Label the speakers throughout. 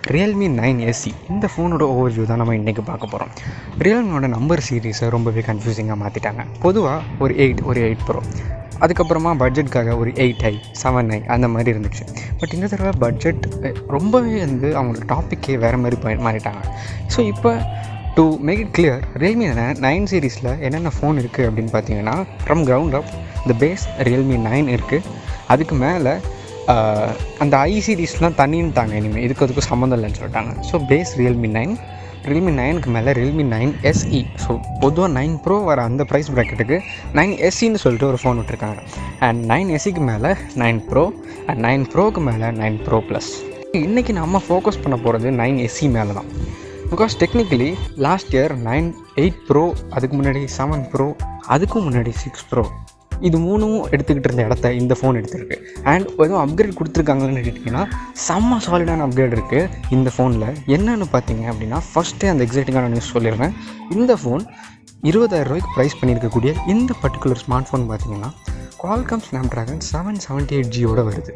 Speaker 1: Realme 9 SE இந்த ஃபோனோட overview தான் நம்ம இன்றைக்கி பார்க்க போகிறோம். ரியல்மியோட நம்பர் சீரீஸை ரொம்பவே கன்ஃபியூசிங்காக மாற்றிட்டாங்க. பொதுவாக ஒரு 8 ப்ரோ, அதுக்கப்புறமா பட்ஜெட்காக ஒரு 8i 7i அந்த மாதிரி இருந்துச்சு. பட் இந்த தடவை பட்ஜெட் ரொம்பவே அவங்களோட டாப்பிக்கே வேறு மாதிரி மாறிட்டாங்க. ஸோ இப்போ to make it clear, Realme 9 சீரீஸில் என்னென்ன ஃபோன் இருக்குது அப்படின்னு பார்த்தீங்கன்னா, ஃப்ரம் கிரவுண்ட் அப் இந்த பேஸ் Realme 9 இருக்குது. அதுக்கு மேலே அந்த ஐ சீரீஸ்லாம் தண்ணின்ட்டாங்க, இனிமேல் அதுக்கும் சம்மந்தம் இல்லைன்னு சொல்லிட்டாங்க. ஸோ பேஸ் Realme 9 மேலே Realme 9 SE. ஸோ பொதுவாக 9 Pro வர அந்த ப்ரைஸ் ப்ராக்கெட்டுக்கு 9 SEன்னு சொல்லிட்டு ஒரு ஃபோன் விட்டுருக்காங்க. அண்ட் 9 SEக்கு மேலே 9 Pro அண்ட் 9 Proக்கு மேலே 9 Pro Plus. இன்றைக்கி நம்ம ஃபோக்கஸ் பண்ண போகிறது 9 SE மேலே தான். Because technically last year 8 Pro, அதுக்கு முன்னாடி 7 Pro, அதுக்கும் முன்னாடி 6 Pro, இது மூணும் எடுத்துக்கிட்டு இருந்த இடத்த இந்த ஃபோன் எடுத்துருக்கு. அண்ட் எதுவும் அப்கிரேட் கொடுத்துருக்காங்கன்னு கேட்டிங்கன்னா செம்ம சாலிடான அப்கிரேட் இருக்குது இந்த ஃபோனில். என்னென்னு பார்த்தீங்க அப்படின்னா, ஃபஸ்ட்டே அந்த எக்ஸைட்டிங்கான நியூஸ் சொல்லிடுறேன். இந்த ஃபோன் 20,000 ரூபாய்க்கு ப்ரைஸ் பண்ணியிருக்கக்கூடிய இந்த பர்டிகுலர் ஸ்மார்ட் ஃபோன் பார்த்தீங்கன்னா Qualcomm snapdragon 778Gயோட வருது.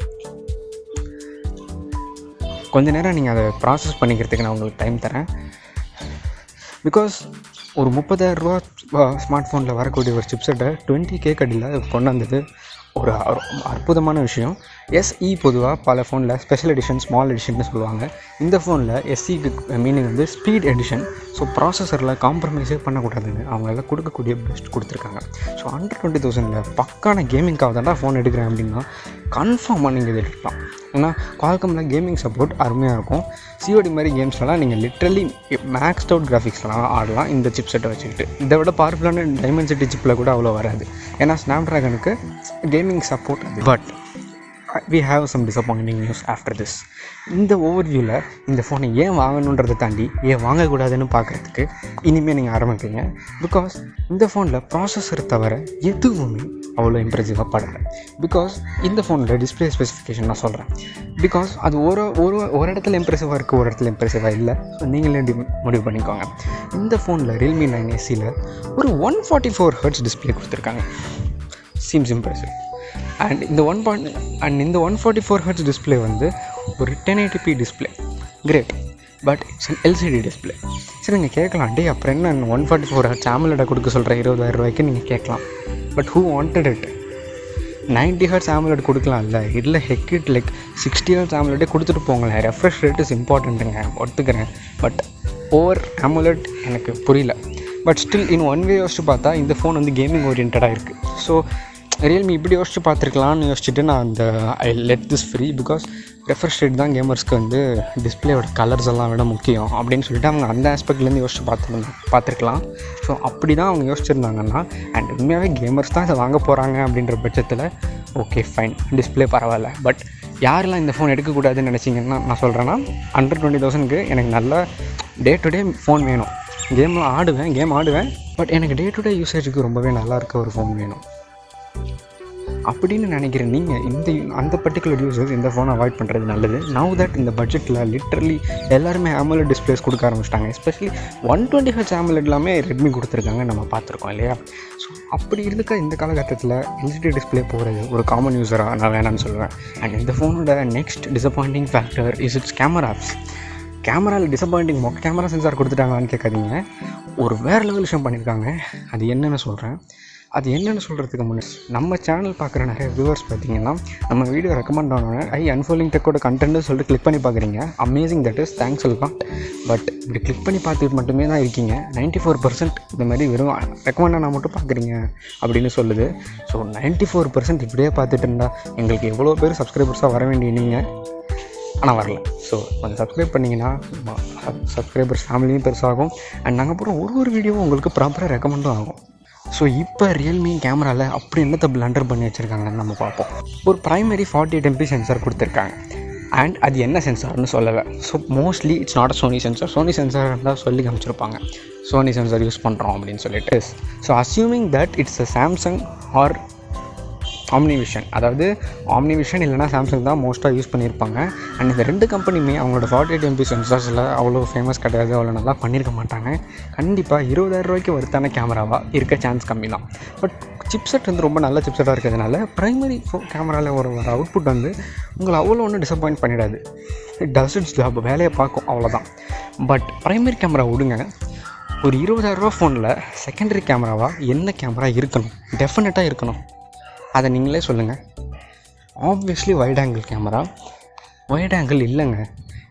Speaker 1: கொஞ்ச நேரம் நீங்கள் அதை ப்ராசஸ் பண்ணிக்கிறதுக்கு நான் உங்களுக்கு டைம் தரேன். பிகாஸ் ஒரு 30,000 ரூபா ஸ்மார்ட் ஃபோனில் வரக்கூடிய ஒரு சிப்செட்டை 20K கடியில் கொண்டு வந்தது ஒரு அற்புதமான விஷயம். SE பொதுவாக பல ஃபோனில் ஸ்பெஷல் எடிஷன், ஸ்மால் எடிஷன்னு சொல்லுவாங்க. இந்த ஃபோனில் SEக்கு மீனிங் ஸ்பீட் எடிஷன். ஸோ ப்ராசஸரில் காம்ப்ரமைஸே பண்ணக்கூடாதுன்னு அவங்களால கொடுக்கக்கூடிய பெஸ்ட் கொடுத்துருக்காங்க. ஸோ அண்டர் 20,000 பக்கான கேமிங்காக தான் ஃபோன் எடுக்கிறேன் அப்படின்னா கன்ஃபார்மாக நீங்கள் இதை எடுக்கலாம். ஏன்னா Qualcommல கேமிங் சப்போர்ட் அருமையாக இருக்கும். COD மாதிரி கேம்ஸ்லாம் நீங்கள் லிட்ரலி மேக்ஸ்ட் அவுட் கிராஃபிக்ஸ்லாம் ஆடலாம் இந்த சிப் செட்டை வச்சுக்கிட்டு. இதை விட பவர்ஃபுல்லான டைமென்சிட்டி சிப்பில் கூட அவ்வளோ வராது. ஏன்னா ஸ்னாப்ட்ராகனுக்கு gaming support. But we have some disappointing news after this. இந்த ஓவர்வியூவில் இந்த ஃபோனை ஏன் வாங்கணுன்றதை தாண்டி ஏன் வாங்கக்கூடாதுன்னு பார்க்குறதுக்கு இனிமேல் நீங்கள் ஆரம்பிப்பீங்க. பிகாஸ் இந்த ஃபோனில் ப்ராசஸர் தவிர எதுவுமே அவ்வளோ இம்ப்ரெசிவாக படலை. பிகாஸ் இந்த ஃபோனில் டிஸ்பிளே ஸ்பெசிஃபிகேஷன் நான் சொல்கிறேன். பிகாஸ் அது ஒரு இடத்துல இம்ப்ரெசிவாக இருக்குது, ஒரு இடத்துல இம்ப்ரெசிவாக இல்லை. ஸோ நீங்களே முடிவு பண்ணிக்கோங்க. இந்த ஃபோனில் Realme 9 SEயில் ஒரு 144 Hz டிஸ்பிளே கொடுத்துருக்காங்க. Seems impressive. அண்ட் இந்த 144 Hz டிஸ்பிளே ஒரு 1080p display. Great. But it's an LCD display. சரி, நீங்கள் கேட்கலாம், டே அப்புறம் என்ன 144 Hz AMOLED கொடுக்க சொல்கிற 20,000 ரூபாய்க்கு நீங்கள் கேட்கலாம். But who wanted it? 90 Hz AMOLED கொடுக்கலாம் இல்லை ஹெக்கிட் லைக் 60 Hz AMOLED கொடுத்துட்டு போங்களேன். ரெஃப்ரெஷ் ரேட் இஸ் இம்பார்ட்டண்ட்டுங்க, ஒத்துக்கிறேன். பட் ஓவர் AMOLED எனக்கு புரியல. But still in one way யோசிச்சு பார்த்தா இந்த ஃபோன் கேமிங் ஓரியன்டாக இருக்குது. ஸோ Realme இப்படி யோசிச்சு பார்த்துருக்கலான்னு யோசிச்சுட்டு நான் அந்த I let this free. Because refresh rate தான் கேமர்ஸ்க்கு டிஸ்பிளேயோட கலர்ஸ் எல்லாம் விட முக்கியம் அப்படின்னு சொல்லிட்டு அவங்க அந்த ஆஸ்பெக்ட்லேருந்து யோசிச்சு பார்த்துருக்கலாம். ஸோ அப்படி தான் அவங்க யோசிச்சுருந்தாங்கன்னா, அண்ட் உண்மையாகவே கேமர்ஸ் தான் இதை வாங்க போகிறாங்க அப்படின்ற பட்சத்தில் ஓகே ஃபைன், டிஸ்பிளே பரவாயில்ல. பட் யாரெல்லாம் இந்த ஃபோன் எடுக்கக்கூடாதுன்னு நினச்சிங்கன்னா, நான் சொல்கிறேன்னா அண்டர் 20,000க்கு எனக்கு நல்ல டே டு டே ஃபோன் வேணும். கேம் ஆடுவேன். பட் எனக்கு டே டு டே யூசேஜுக்கு ரொம்பவே நல்லா இருக்க ஒரு ஃபோன் வேணும் அப்படின்னு நினைக்கிறேன். நீங்கள் அந்த பர்டிகுலர் யூசர்ஸ் இந்த ஃபோனை அவாய்ட் பண்ணுறது நல்லது. நவ் தட் இந்த பட்ஜெட்டில் லிட்ரலி எல்லாருமே AMOLED டிஸ்பிளேஸ் கொடுக்க ஆரம்பிச்சிட்டாங்க. எஸ்பெஷலி 120 Hz AMOLED எல்லாமே Redmi கொடுத்துருக்காங்க, நம்ம பார்த்துருக்கோம் இல்லையா. ஸோ அப்படி இருக்க இந்த காலகட்டத்தில் LCD டிஸ்பிளே போகிறது ஒரு காமன் யூஸராக நான் வேணான்னு சொல்லுவேன். அண்ட் இந்த ஃபோனோட next disappointing factor is it's cameras. கேமராவில் டிசப்பாயிண்டிங் கேமரா சென்சார் கொடுத்துட்டாங்களான்னு கேட்காதீங்க, ஒரு வேறு லெவல் விஷயம் பண்ணியிருக்காங்க. அது என்னென்னு சொல்கிறதுக்கு முன்னாடி நம்ம சேனல் பார்க்குற நிறைய வியூவர்ஸ் பார்த்தீங்கன்னா, நம்ம வீடியோ ரெக்கமெண்ட் ஆனோன்னே அன்ஃபாலோயிங் டெக்கோட கண்டென்ட்னு சொல்லிட்டு கிளிக் பண்ணி பார்க்குறீங்க. அமேசிங், தட் இஸ் தேங்க்ஸ் எல்லாம். பட் இப்படி கிளிக் பண்ணி பார்த்துட்டு மட்டுமே தான் இருக்கீங்க. 94% இந்த மாதிரி வெறும் ரெக்கமெண்ட் ஆனால் மட்டும் பார்க்குறீங்க அப்படின்னு சொல்லுது. ஸோ 94% இப்படியே பார்த்துட்டு இருந்தால் எங்களுக்கு எவ்வளோ பேர் சப்ஸ்கிரைபர்ஸாக வர வேண்டிய நீங்கள், ஆனால் வரல. ஸோ கொஞ்சம் சப்ஸ்கிரைப் பண்ணிங்கன்னா சப்ஸ்கிரைபர்ஸ் ஃபேமிலியும் பெருசாகும். அண்ட் நாங்கள் போகிற ஒரு வீடியோவும் உங்களுக்கு ப்ராப்பராக ரெக்கமெண்டும் ஆகும். ஸோ இப்போ Realme கேமராவில் அப்படி என்னத்தை பிளண்டர் பண்ணி வச்சுருக்காங்கன்னு நம்ம பார்ப்போம். ஒரு ப்ரைமரி 48 MP சென்சார் கொடுத்துருக்காங்க. அண்ட் அது என்ன சென்சார்னு சொல்லலை. So mostly it's not a Sony sensor இருந்தால் சொல்லி காமிச்சிருப்பாங்க, சோனி சென்சார் யூஸ் பண்ணுறோம் அப்படின்னு சொல்லிட்டு. So assuming that it's a Samsung or Omnivision, அதாவது ஆம்னிவிஷன் இல்லைனா சாம்சங் தான் மோஸ்ட்டாக யூஸ் பண்ணியிருப்பாங்க. அண்ட் இந்த ரெண்டு கம்பெனியுமே அவங்களோட 48 MP சென்சார்ஸில் அவ்வளோ ஃபேமஸ் கிடையாது, அவ்வளோ நல்லா பண்ணியிருக்க மாட்டாங்க. கண்டிப்பாக 20,000 ரூபாய்க்கு ஒருத்தான கேமராவாக இருக்க சான்ஸ் கம்மி தான். பட் சிப்செட் வந்து ரொம்ப நல்ல சிப்செட்டாக இருக்கிறதுனால ப்ரைமரி கேமராவில் ஒரு அவுட்புட் வந்து உங்களை அவ்வளோ ஒன்றும் டிசப்பாயிண்ட் பண்ணிடாது. இட் டஸ் இட்ஸ் ஜாப், வேலையை பார்க்கும், அவ்வளோதான். பட் ப்ரைமரி கேமரா விடுங்க, ஒரு 20,000 ஃபோனில் செகண்டரி கேமராவாக என்ன கேமரா இருக்கணும்? டெஃபினட்டாக இருக்கணும். அதை நீங்களே சொல்லுங்கள். Obviously wide angle camera. Wide angle இல்லைங்க.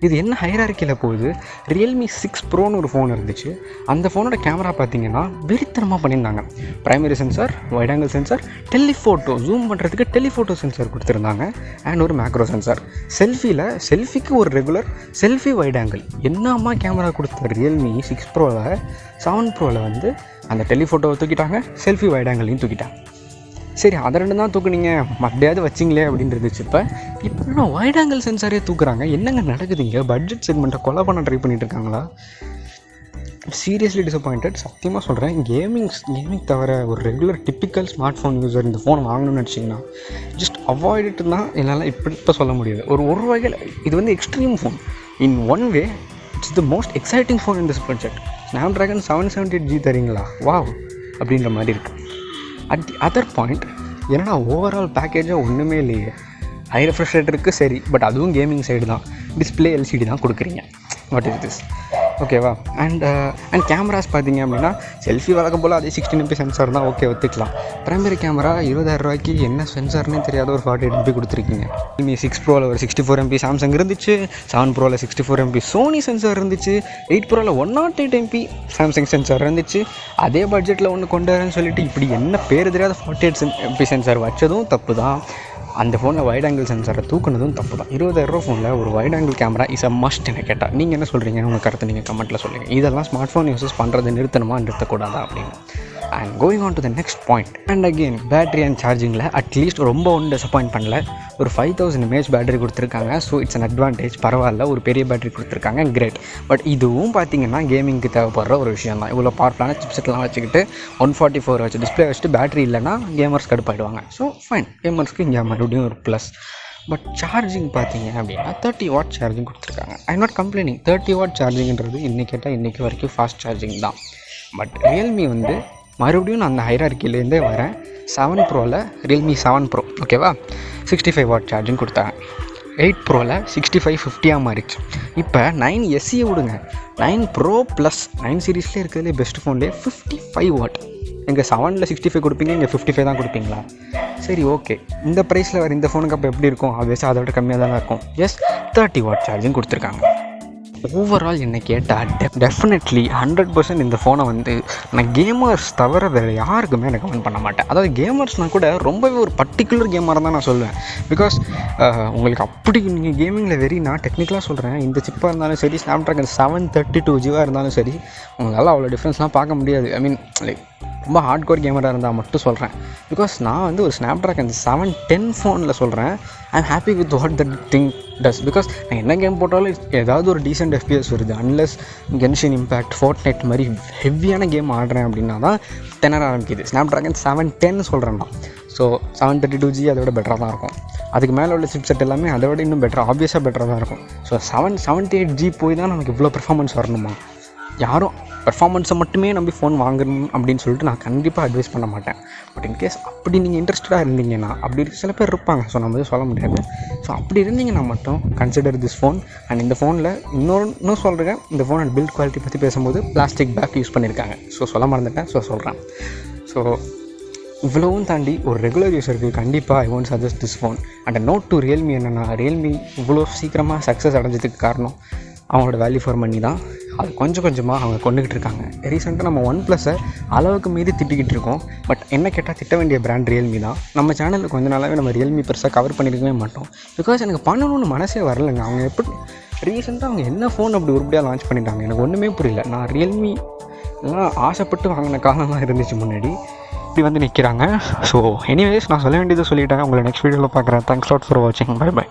Speaker 1: இது என்ன ஹைரார்க்கியில் போகுது? ரியல்மி 6 ப்ரோன்னு ஒரு ஃபோன் இருந்துச்சு. அந்த ஃபோனோட கேமரா பார்த்தீங்கன்னா வெறித்தனமாக பண்ணியிருந்தாங்க. Primary sensor, wide angle sensor, telephoto zoom பண்ணுறதுக்கு டெலிஃபோட்டோ சென்சார் கொடுத்துருந்தாங்க, அண்ட் ஒரு மேக்ரோ சென்சார். செல்ஃபிக்கு ஒரு ரெகுலர் செல்ஃபி வைட் ஆங்கிள். என்னம்மா கேமரா கொடுத்த ரியல்மி 6 ப்ரோவில் 7 ப்ரோவில் வந்து அந்த டெலிஃபோட்டோவை தூக்கிட்டாங்க, செல்ஃபி வைட் ஆங்கிளையும் தூக்கிட்டாங்க. சரி, அதை 2 தான் தூக்குனீங்க, மட்டையாவது வச்சிங்களே அப்படின்னு இருந்துச்சு. இப்போ வைட் ஆங்கிள் சென்சாரே தூக்குறாங்க. என்னங்க நடக்குதுங்க? பட்ஜெட் செக்மெண்ட்டை கொலை பண்ண ட்ரை பண்ணிட்டு இருக்காங்களா? Seriously disappointed. சத்தியமாக சொல்கிறேன். கேமிங் தவிர ஒரு regular typical smart phone user இந்த ஃபோன் வாங்கணும்னு நினச்சிங்கன்னா ஜஸ்ட் அவாய்டிட்டு தான் என்னால் இப்போ சொல்ல முடியாது. ஒரு வகையில் இது வந்து extreme phone. In one way it's the most exciting phone in this project. Snapdragon 778G தரீங்களா? வாவ் அப்படின்ற மாதிரி இருக்குது. அட் தி அதர் பாயிண்ட், ஏன்னா ஓவரால் பேக்கேஜாக ஒன்றுமே இல்லையே. ஹை ரெஃப்ரெஷ் ரேட் இருக்குது, சரி, பட் அதுவும் கேமிங் சைடு தான். டிஸ்பிளே எல்சிடி தான் கொடுக்குறீங்க. What is this? ஓகேவா? அண்ட் கேமராஸ் பார்த்தீங்க அப்படின்னா செல்ஃபி வழக்கம் போல் அதே 16 MP சென்சார் தான், ஓகே, ஒத்துக்கலாம். ப்ரைமரி கேமரா 20,000 என்ன சென்சார்னே தெரியாத ஒரு 48 MP கொடுத்துருக்கீங்க. Realme 6 ப்ரோவில் ஒரு 64 MP சாம்சங் இருந்துச்சு, 7 ப்ரோவில் 64 MP சோனி சென்சார் இருந்துச்சு, 8 ப்ரோவில் 108 MP சாம்சங் சென்சார் இருந்துச்சு. அதே பட்ஜெட்டில் ஒன்று கொண்டு வரேன்னு சொல்லிட்டு இப்படி என்ன பேர் தெரியாத 48 MP சென்சார் வச்சதும் தப்பு தான். அந்த ஃபோனில் வைட் ஆங்கிள் சென்சாரை தூக்குனதும் தப்பு தான். 20,000 ஃபோனில் ஒரு wide angle camera is a must என்ன கேட்டால். நீங்கள் என்ன சொல்கிறீங்க? உங்கள் கருத்தை நீங்கள் கமெண்ட்டில் சொல்லுங்கள். இதெல்லாம் ஸ்மார்ட் ஃபோன் யூஸஸ் பண்ணுறது நிறுத்தணுமா நிறுத்தக்கூடாதா அப்படின்னு. And going on to the next point. And again battery and சார்ஜிங்கில் அட்லீஸ்ட் ரொம்ப ஒன்றும் டிசப்பாயிண்ட் பண்ணல. ஒரு 5000 mAh பேட்டரி கொடுத்துருக்காங்க. So it's an advantage. பரவாயில்ல, ஒரு பெரிய பேட்டரி கொடுத்துருக்காங்க, கிரேட். பட் இதுவும் பார்த்தீங்கன்னா கேமிங்க்கு தேவைப்படுற ஒரு விஷயம் தான். இவ்வளோ பவர்ஃபுல்லான சிப்செட்லாம் வச்சுக்கிட்டு 144 வச்சு டிஸ்பிளே வச்சுட்டு பேட்டரி இல்லைனா கேமர்ஸ் கடுப்பாயிடுவாங்க. ஸோ ஃபைன், கேமர்ஸ்க்கு இங்கே மறுபடியும் ஒரு ப்ளஸ். பட் சார்ஜிங் பார்த்தீங்க அப்படின்னா 30 வாட் சார்ஜிங் கொடுத்துருக்காங்க. I not complaining. 30 வாட் சார்ஜிங்கிறது இன்றைக்கி கேட்டால் இன்றைக்கி வரைக்கும் ஃபாஸ்ட் சார்ஜிங் தான். பட் ரியல்மி வந்து மறுபடியும் நான் அந்த ஹைரார்க்கிலேருந்தே வரேன். 7 ப்ரோவில் Realme 7 Pro ஓகேவா, 65 வாட் சார்ஜிங் கொடுத்தாங்க. 8 ப்ரோவில் 6550 மாறிடுச்சு. இப்போ 9SE விடுங்க, 9 Pro ப்ளஸ் 9 சீரீஸ்லேயே இருக்கிறதுலே பெஸ்ட் ஃபோன்லேயே 55 வாட். எங்கள் 7ல் 65 கொடுப்பீங்க, இங்கே 55 தான் கொடுப்பீங்களா? சரி, ஓகே. இந்த ப்ரைஸில் வர இந்த ஃபோனுக்கு அப்போ எப்படி இருக்கும்? ஆப்வியஸாக அதை விட கம்மியாக தானே இருக்கும். எஸ், 30 வாட் சார்ஜிங் கொடுத்துருக்காங்க. ஓவரால் என்னை கேட்டால் டெஃபினெட்லி 100% இந்த ஃபோனை வந்து நான் கேமர்ஸ் தவிர வேறு யாருக்குமே ரெக்கமெண்ட் பண்ண மாட்டேன். அதாவது கேமர்ஸ்னால் கூட ரொம்பவே ஒரு பர்டிகுலர் கேமராக தான் நான் சொல்லுவேன். பிகாஸ் உங்களுக்கு அப்படி நீங்கள் கேமிங்கில் நான் டெக்னிக்கலாக சொல்கிறேன், இந்த சிப்பாக இருந்தாலும் சரி, ஸ்னாப்ட்ராகன் 732G இருந்தாலும் சரி, உங்களால் அவ்வளோ டிஃப்ரென்ஸ்லாம் பார்க்க முடியாது. ஐ மீன் லைக் ரொம்ப ஹார்ட் கோர் கேமராக இருந்தால் மட்டும் சொல்கிறேன். பிகாஸ் நான் வந்து ஒரு ஸ்னாப்ட்ராகன் 710 ஃபோனில் சொல்கிறேன், I am happy with what that thing does. Because நான் என்ன கேம் போட்டாலும் ஏதாவது ஒரு டீசென்ட் FPS வருது. அன்லெஸ் கென்ஷின் இம்பேக்ட், ஃபோர்ட்நைட் மாதிரி ஹெவியான கேம் ஆடுறேன் அப்படின்னா தான் திணற ஆரம்பிக்குது. ஸ்னாப்ட்ராகன் 710 சொல்கிறேன் நான். ஸோ 732G அதை விட பெட்டராக தான் இருக்கும். அதுக்கு மேலே உள்ள சிப்செட் எல்லாமே அதை விட இன்னும் பெட்டராக, ஆப்வியஸாக பெட்டராக தான் இருக்கும். ஸோ 778G போய் தான் நமக்கு இவ்வளோ பெர்ஃபார்மன்ஸ் வரணுமா? யாரும் பெர்ஃபார்மன்ஸை மட்டுமே நம்பி ஃபோன் வாங்கணும் அப்படின்னு சொல்லிட்டு நான் கண்டிப்பாக அட்வைஸ் பண்ண மாட்டேன். பட் இன்கேஸ் அப்படி நீங்கள் இன்ட்ரெஸ்டடாக இருந்தீங்கன்னா, அப்படி சில பேர் இருப்பாங்க, ஸோ நம்ம வந்து சொல்ல முடியாது. ஸோ அப்படி இருந்தீங்கன்னா மட்டும் கன்சிடர் திஸ் ஃபோன். அண்ட் இந்த ஃபோனில் இன்னும் சொல்கிறேன், இந்த ஃபோன் அண்ட் பில்ட் குவாலிட்டி பற்றி பேசும்போது பிளாஸ்டிக் பேக் யூஸ் பண்ணியிருக்காங்க. ஸோ சொல்ல மறந்துட்டேன், ஸோ சொல்கிறேன். ஸோ இவ்வளவும் தாண்டி ஒரு ரெகுலர் யூஸருக்கு கண்டிப்பாக I won't suggest this phone. And note to Realme என்னென்னா, ரியல்மி இவ்வளோ சீக்கிரமாக சக்ஸஸ் அடைஞ்சதுக்கு காரணம் அவங்களோட வேல்யூ ஃபார் மணி தான். அது கொஞ்சம் கொஞ்சமாக அவங்க கொண்டுக்கிட்டு இருக்காங்க. ரீசெண்டாக நம்ம OnePlus அளவுக்கு மீறி திட்டிக்கிட்டு இருக்கோம். பட் என்ன கேட்டால் திட்ட வேண்டிய பிராண்ட் ரியல்மி தான். நம்ம சேனலில் கொஞ்ச நாளாகவே நம்ம ரியல்மி பெருசாக கவர் பண்ணியிருக்கவே மாட்டோம். பிகாஸ் எனக்கு பண்ணணும்னு மனசே வரலைங்க. அவங்க எப்படி ரீசெண்டாக அவங்க என்ன ஃபோன் அப்படி உருப்படியாக லான்ச் பண்ணிட்டாங்க, எனக்கு ஒன்றுமே புரியல. நான் ரியல்மி எல்லாம் ஆசைப்பட்டு வாங்கின காலமாக இருந்துச்சு முன்னாடி, இப்படி வந்து நிற்கிறாங்க. ஸோ எனிவேஸ், நான் சொல்ல வேண்டியதை சொல்லிட்டேன். உங்களை நெக்ஸ்ட் வீடியோவில் பார்க்குறேன். தேங்க்ஸ் லாட் ஃபார் வாட்சிங். Bye by.